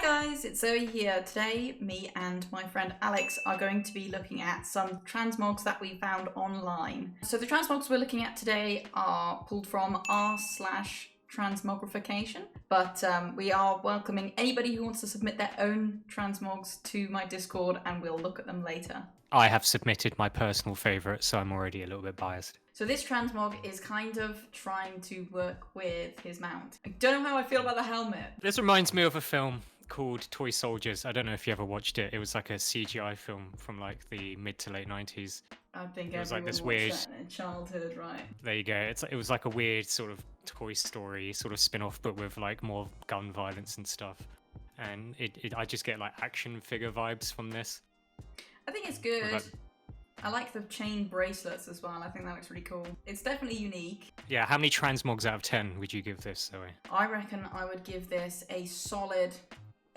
guys, it's Zoe here. Today, me and my friend Alex are going to be looking at some transmogs that we found online. So the transmogs we're looking at today are pulled from r/transmogrification, but we are welcoming anybody who wants to submit their own transmogs to my Discord and we'll look at them later. I have submitted my personal favourite, so I'm already a little bit biased. So this transmog is kind of trying to work with his mount. I don't know how I feel about the helmet. This reminds me of a film called Toy Soldiers. I don't know if you ever watched it. It was like a CGI film from like the mid to late 90s. I think It was everyone like this watched weird... that in childhood, right? There you go. It was like a weird sort of Toy Story sort of spin-off, but with like more gun violence and stuff. And I just get like action figure vibes from this. I think it's good. I like the chain bracelets as well. I think that looks really cool. It's definitely unique. Yeah, how many transmogs out of 10 would you give this, Zoe? I reckon I would give this a solid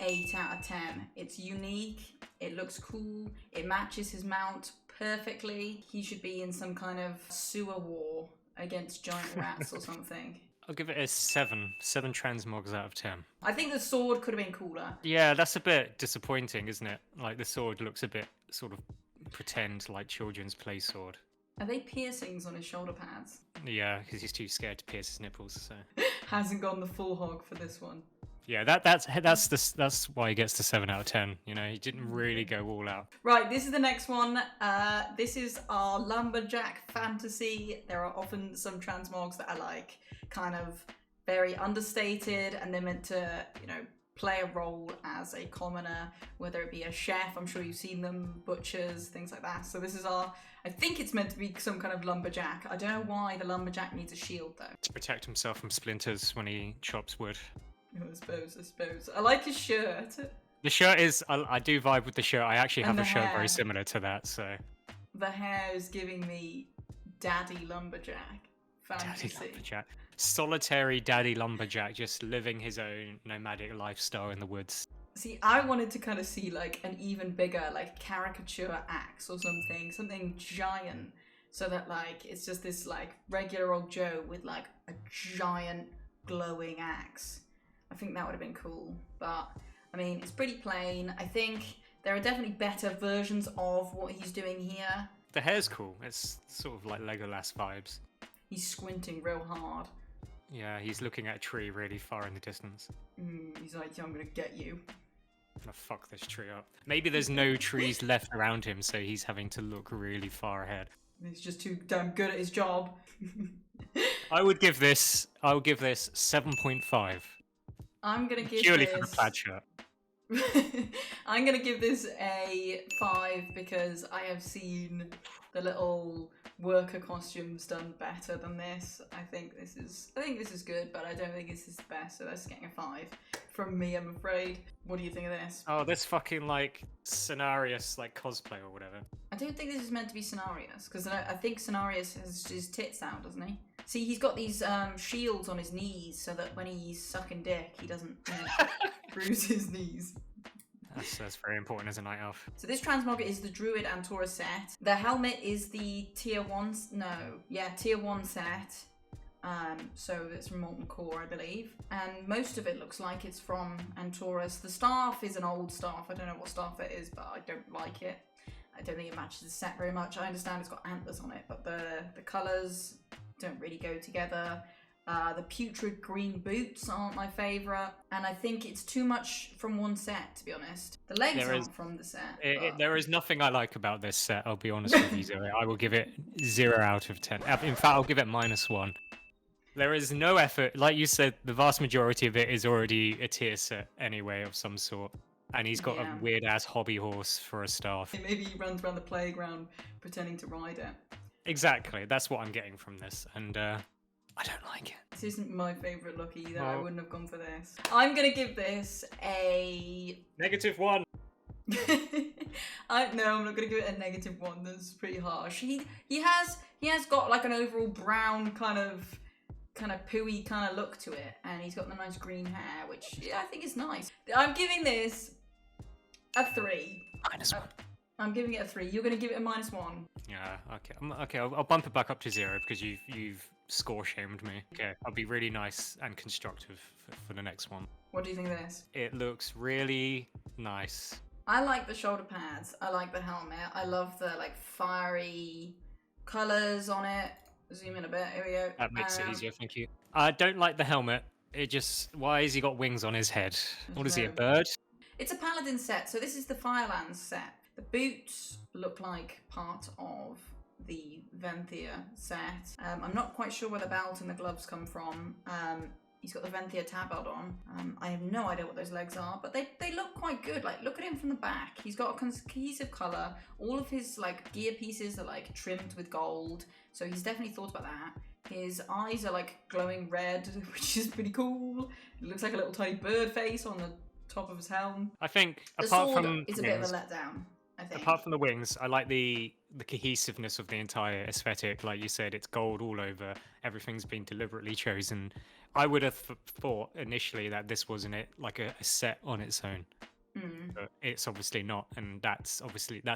8 out of 10. It's unique, it looks cool, it matches his mount perfectly. He should be in some kind of sewer war against giant rats or something. I'll give it a 7. 7 transmogs out of 10. I think the sword could have been cooler. Yeah, that's a bit disappointing, isn't it? Like the sword looks a bit sort of pretend like children's play sword. Are they piercings on his shoulder pads? Yeah, because he's too scared to pierce his nipples. So hasn't gone the full hog for this one. yeah, that's why he gets the 7 out of 10. You know, he didn't really go all out. Right, this is the next one. This is our lumberjack fantasy. There are often some transmogs that are like kind of very understated, and they're meant to, you know, play a role as a commoner, whether it be a chef. I'm sure you've seen them, butchers, things like that. So this is I think it's meant to be some kind of lumberjack. I don't know why the lumberjack needs a shield though. To protect himself from splinters when he chops wood. I suppose. I like his shirt. The shirt is, I do vibe with the shirt. I actually have a shirt hair. very similar to that, so. The hair is giving me daddy lumberjack fantasy. Daddy lumberjack. Solitary daddy lumberjack, just living his own nomadic lifestyle in the woods. See, I wanted to kind of see like an even bigger, like caricature axe or something giant, so that like it's just this like regular old Joe with like a giant glowing axe. I think that would have been cool, but I mean, it's pretty plain. I think there are definitely better versions of what he's doing here. The hair's cool. It's sort of like Legolas vibes. He's squinting real hard. Yeah, he's looking at a tree really far in the distance. He's like, I'm gonna get you. I'm gonna fuck this tree up. Maybe there's no trees left around him, so he's having to look really far ahead. He's just too damn good at his job. I would give this 7.5. I'm gonna give purely this... for the plaid shirt. I'm gonna give this a 5 because I have seen the little worker costumes done better than this. I think this is good, but I don't think this is the best, so that's getting a 5 from me, I'm afraid. What do you think of this? Oh, this fucking like Scenarius like cosplay or whatever. I don't think this is meant to be Scenarius, because I think Scenarius has his tits out, doesn't he? See, he's got these shields on his knees so that when he's sucking dick, he doesn't bruise his knees. That's very important as a night elf. So this transmog is the druid and Taurus set. The helmet is the tier 1 set. So it's from Molten Core, I believe. And most of it looks like it's from Antaurus. The staff is an old staff. I don't know what staff it is, but I don't like it. I don't think it matches the set very much. I understand it's got antlers on it, but the colours don't really go together. The putrid green boots aren't my favourite, and I think it's too much from one set, to be honest. The legs aren't from the set. There is nothing I like about this set, I'll be honest with you, Zoe. I will give it 0 out of 10. In fact, I'll give it -1. There is no effort. Like you said, the vast majority of it is already a tier set anyway of some sort. And he's got a weird-ass hobby horse for a staff. Maybe he runs around the playground pretending to ride it. Exactly, that's what I'm getting from this, and I don't like it. This isn't my favourite look either. I wouldn't have gone for this. I'm gonna give this a... -1. I'm not gonna give it a -1. That's pretty harsh. He has got like an overall brown kind of pooey kind of look to it, and he's got the nice green hair, which I think is nice. I'm giving this a 3. -1. I'm giving it a 3. You're gonna give it a -1. Yeah, okay. Okay, I'll bump it back up to 0 because you've score shamed me. Okay, I'll be really nice and constructive for the next one. What do you think of this? It looks really nice. I like the shoulder pads. I like the helmet. I love the like fiery colors on it. Zoom in a bit. Here we go. That makes it easier, thank you. I don't like the helmet. It just... Why has he got wings on his head? What is he, a bird? It's a paladin set, so this is the Firelands set. The boots look like part of the Venthia set. I'm not quite sure where the belt and the gloves come from. He's got the Venthia tabard on. I have no idea what those legs are, but they look quite good. Like, look at him from the back. He's got a cohesive color. All of his like gear pieces are like trimmed with gold, so he's definitely thought about that. His eyes are like glowing red, which is pretty cool. It looks like a little tiny bird face on the top of his helm. I think The apart sword from is a bit of a letdown, I think. apart from the wings, I like the cohesiveness of the entire aesthetic. Like you said, it's gold all over. Everything's been deliberately chosen. I would have thought initially that this wasn't it, like a set on its own. But it's obviously not, and that's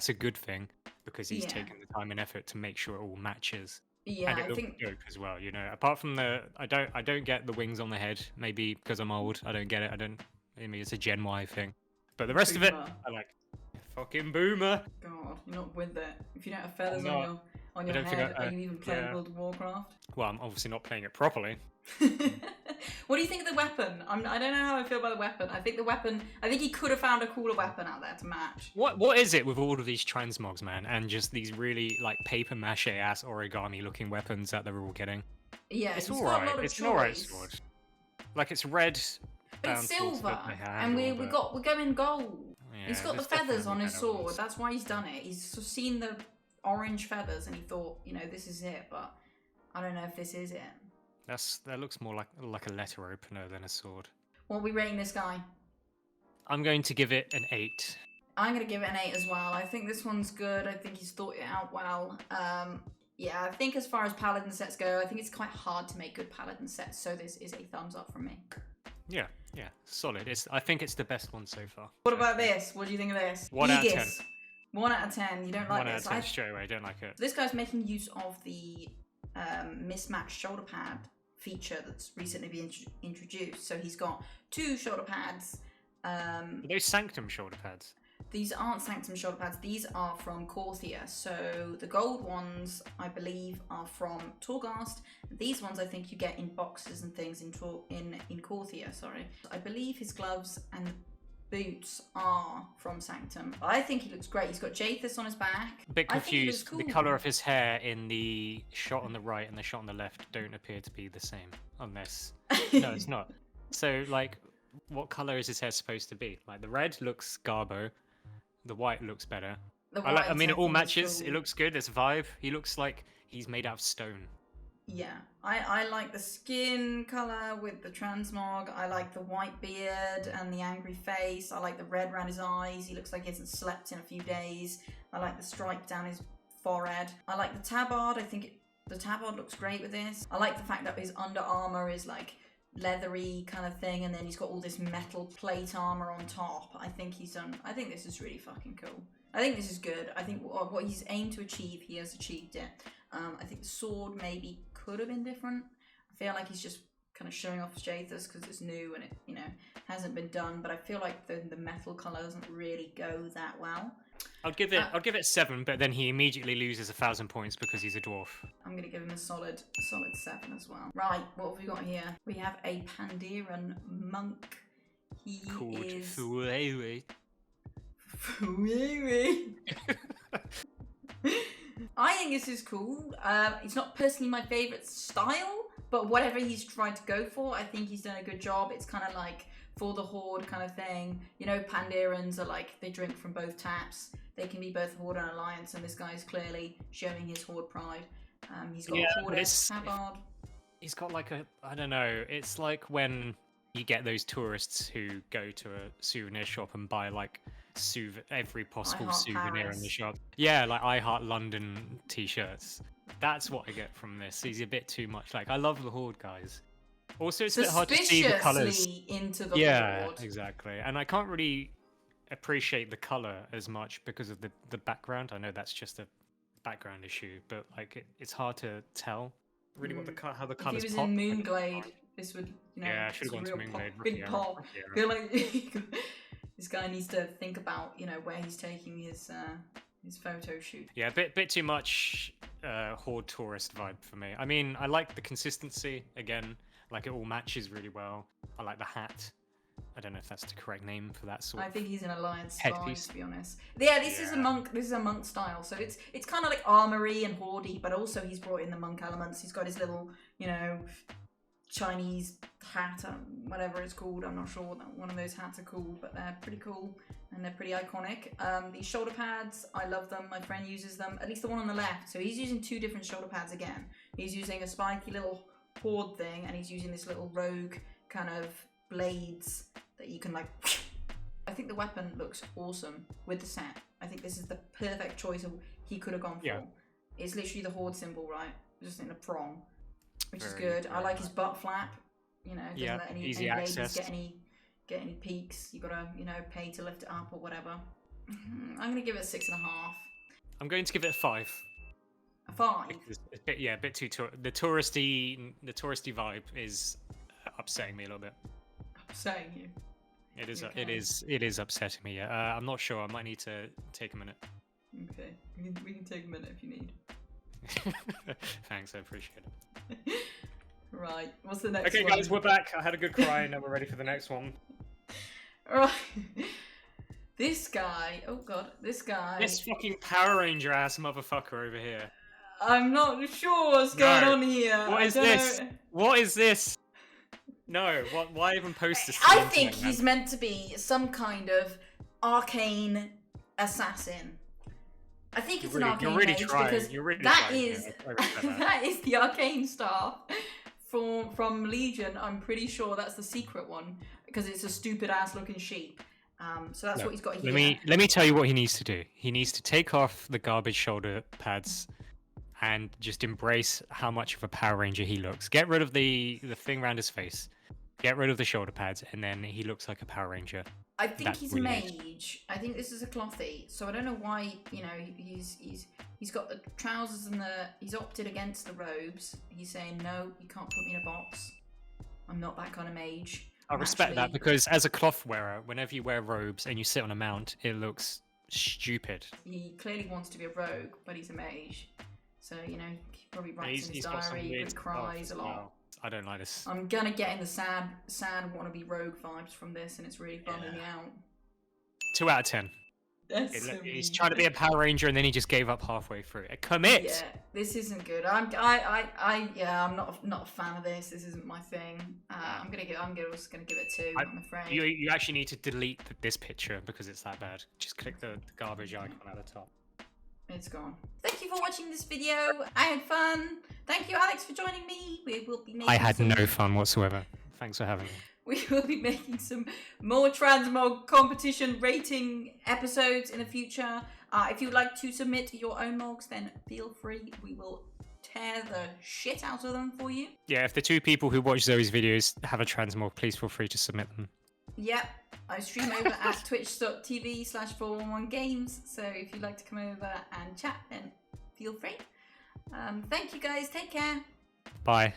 a good thing because he's taken the time and effort to make sure it all matches. Yeah, And it I looks think dope as well, you know. Apart from I don't get the wings on the head. Maybe because I'm old, I don't get it. Maybe it's a Gen Y thing. But the rest of it, Boomer. I like. Fucking boomer. God, you're not with it. If you don't have feathers not. on your don't think head, I- are you even playing yeah. World of Warcraft? Well, I'm obviously not playing it properly. What do you think of the weapon? I don't know how I feel about the weapon. I think he could have found a cooler weapon out there to match. What is it with all of these transmogs, man, and just these really like paper mache ass origami looking weapons that they're all getting? Yeah, It's he's all got a right. lot of It's choice. an alright sword. Like it's red. But down it's towards silver, the and handle, we're going gold. Yeah, He's got the there's feathers on definitely his better sword. ones. That's why he's done it. He's seen the orange feathers and he thought, this is it. But I don't know if this is it. That looks more like a letter opener than a sword. What are we rating this guy? I'm going to give it an 8. I'm going to give it an 8 as well. I think this one's good. I think he's thought it out well. Yeah, I think as far as paladin sets go, I think it's quite hard to make good paladin sets. So this is a thumbs up from me. Yeah, solid. I think it's the best one so far. What about this? What do you think of this? 1 out of 10. Aegis. 1 out of 10. You don't like 1 out this? of 10 straight away. Don't like it. This guy's making use of the mismatched shoulder pad feature that's recently been introduced. So he's got 2 shoulder pads. Are those Sanctum shoulder pads? These aren't Sanctum shoulder pads. These are from Corthia. So the gold ones, I believe, are from Torghast. These ones, I think, you get in boxes and things in Corthia. Sorry, I believe his gloves and boots are from Sanctum. I think he looks great. He's got Jathus on his back. A bit I think he looks confused. cool. The colour of his hair in the shot on the right and the shot on the left don't appear to be the same on this. No, it's not. So, like, what colour is his hair supposed to be? Like, the red looks Garbo. The white looks better. I mean, it all matches. Cool. It looks good. It's a vibe. He looks like he's made out of stone. Yeah, I like the skin colour with the transmog. I like the white beard and the angry face. I like the red around his eyes. He looks like he hasn't slept in a few days. I like the stripe down his forehead. I like the tabard. I think the tabard looks great with this. I like the fact that his under armour is like leathery kind of thing, and then he's got all this metal plate armor on top. I think this is really fucking cool. I think this is good. I think what he's aimed to achieve, he has achieved it. I think the sword maybe could have been different. I feel like he's just kind of showing off Jathus because it's new and it hasn't been done, but I feel like the metal color doesn't really go that well. I'll give it 7, but then he immediately loses 1,000 points because he's a dwarf. I'm gonna give him a solid 7 as well. Right, what have we got here? We have a Pandaren monk. He Called is Feiyue. Feiyue. I think this is cool. It's not personally my favourite style, but whatever he's tried to go for, I think he's done a good job. It's kind of like for the horde kind of thing. Pandarans are like, they drink from both taps. They can be both horde and alliance, and this guy's clearly showing his horde pride. He's got a horde tabard. He's got like I don't know, it's like when you get those tourists who go to a souvenir shop and buy like every possible souvenir in the shop. Yeah, like I Heart London t-shirts. That's what I get from this. He's a bit too much. Like, I love the horde guys. Also, it's a bit hard to see the colours. Into the horde. Exactly. And I can't really appreciate the colour as much because of the background. I know that's just a background issue, but like it's hard to tell really how the colours pop. If he was in Moonglade, This would, you know, Yeah, I should have it's gone a to real England. big Yeah, pop. yeah. Feel like this guy needs to think about, you know, where he's taking his photo shoot. Yeah, a bit too much horde tourist vibe for me. I mean, I like the consistency again. Like it all matches really well. I like the hat. I don't know if that's the correct name for that sort. I think he's an alliance spy, headpiece. to be honest. Yeah, this is a monk. This is a monk style, so it's kind of like armory and hoardy, but also he's brought in the monk elements. He's got his little, you know, Chinese hat, whatever it's called. I'm not sure what one of those hats are called, but they're pretty cool and they're pretty iconic. These shoulder pads, I love them. My friend uses them, at least the one on the left. So he's using 2 different shoulder pads again. He's using a spiky little horde thing, and he's using this little rogue kind of blades that you can like. I think the weapon looks awesome with the set. I think this is the perfect choice of he could have gone for. Yeah. It's literally the horde symbol, right? Just in a prong, which is Very good. I like his butt flap. You know, doesn't let any easy ladies access. get any peaks. You gotta, you know, pay to lift it up or whatever. I'm gonna give it a 6.5. I'm going to give it a 5. A 5. Because a bit too the touristy vibe is upsetting me a little bit. Upsetting you. It is. Okay. It is upsetting me. Yeah. I'm not sure. I might need to take a minute. Okay, we can take a minute if you need. Thanks, I appreciate it. Right, what's the next one? Okay, guys, we're back. I had a good cry, and now we're ready for the next one. Right. This guy. Oh god, this guy. This fucking Power Ranger ass motherfucker over here. I'm not sure what's going on here. What is this? What is this? No, why even post this? I think he's meant to be some kind of arcane assassin. I think it's an arcane mage because that is that is the arcane staff from Legion. I'm pretty sure that's the secret one because it's a stupid ass looking sheep. So that's what he's got here. Let me tell you what he needs to do. He needs to take off the garbage shoulder pads and just embrace how much of a Power Ranger he looks. Get rid of the thing around his face. Get rid of the shoulder pads, and then he looks like a Power Ranger. I think he's a mage. I think this is a clothy, so I don't know why. You know, he's got the trousers and he's opted against the robes. He's saying no, you can't put me in a box. I'm not that kind of mage. I respect that because as a cloth wearer, whenever you wear robes and you sit on a mount, it looks stupid. He clearly wants to be a rogue, but he's a mage. So you know, he probably writes in his diary, he cries a lot. Well, I don't like this. I'm gonna get in the sad wannabe rogue vibes from this, and it's really bumming me out. 2 out of 10. He's trying to be a Power Ranger, and then he just gave up halfway through. Commit. Yeah, this isn't good. I'm not a fan of this. This isn't my thing. I'm just gonna give it 2. I'm afraid. You actually need to delete this picture because it's that bad. Just click the garbage icon at the top. It's gone. Thank you for watching this video. I had fun. Thank you, Alex, for joining me. We will be making I had no fun whatsoever. Thanks for having me. We will be making some more Transmog competition rating episodes in the future. If you'd like to submit your own mogs, then feel free. We will tear the shit out of them for you. Yeah, if the 2 people who watch Zoe's videos have a Transmog, please feel free to submit them. Yep. I stream over at twitch.tv/411games, so if you'd like to come over and chat, then feel free. Thank you guys, take care. Bye.